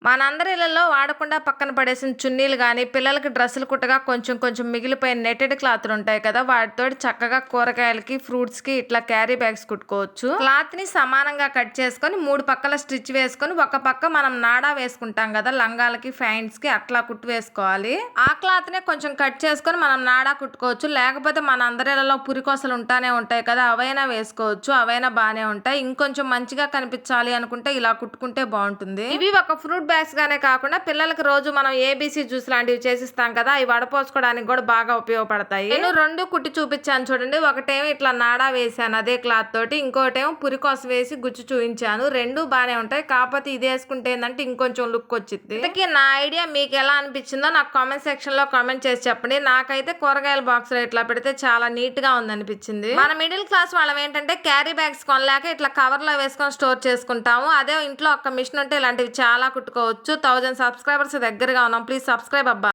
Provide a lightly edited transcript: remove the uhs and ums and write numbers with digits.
మనందరి ఇళ్లలో వాడకుండా పక్కన పడేసిన చున్నీలు గానీ, పిల్లలకి డ్రెస్సులు కుట్టగా కొంచెం కొంచెం మిగిలిపోయిన నెట్టెడ్ క్లాతులుంటాయి కదా! వాటితోటి చక్కగా కూరగాయలకి, ఫ్రూట్స్‌కి ఇట్లా క్యారీ బ్యాగ్స్ కుట్టుకోవచ్చు. క్లాత్‌ని సమానంగా కట్ చేసుకొని 3 పక్కల స్టిచ్ వేసుకొని, ఒక పక్క మనం నాడా వేసుకుంటాం కదా! లంగాలకి, ఫ్యాంట్స్‌కి అట్లా కుట్టు వేసుకోవాలి. ఆ క్లాత్‌నే కొంచెం కట్ చేసుకొని మనం నాడా కుట్టుకోవచ్చు. లేకపోతే మనందరి ఇళ్లలో పురికొసలు ఉంటానే ఉంటాయి కదా! అవైనా వేసుకోవచ్చు. అవైనా బానే ఉంటాయి. ఇంకొంచెం మంచిగా కనిపించాలి అనుకుంటే ఇలా కుట్టుకుంటే బావుంటుంది. ఇవి ఒక ఫ్రూట్ బ్యాగ్స్ గానే కాకుండా పిల్లలకి రోజు మనం ఏబీసీ జ్యూస్ లాంటివి చేసిస్తాం కదా! అవి వడపోసుకోవడానికి కూడా బాగా ఉపయోగపడతాయి. నేను 2 కుట్టి చూపించాను చూడండి. ఒకటేమో ఇట్లా నాడా వేసాను అదే క్లాత్ తోటి. ఇంకోటేమో పురికోస వేసి గుచ్చి చూయించాను. 2 బానే ఉంటాయి. కాకపోతే ఇది వేసుకుంటే ఏందంటే ఇంకొంచెం లుక్ వచ్చిద్ది. ఇంతకీ నా ఐడియా మీకు ఎలా అనిపించిందో నాకు కామెంట్ సెక్షన్ లో కామెంట్ చేసి చెప్పండి. నాకైతే కూరగాయల బాక్స్ లో ఇట్లా పెడితే చాలా నీట్ గా ఉందనిపించింది. మన మిడిల్ క్లాస్ వాళ్ళం ఏంటంటే క్యారీ బ్యాగ్స్ కొనలేక ఇట్లా కవర్ లో వేసుకొని స్టోర్ చేసుకుంటాము. అదే ఇంట్లో ఒక మిషన్ ఉంటే ఇలాంటివి చాలా కుట్టుకోవచ్చు. 1000 సబ్స్క్రైబర్స్ దగ్గరగా ఉన్నాం. ప్లీజ్ సబ్స్క్రైబ్ అబ్బా.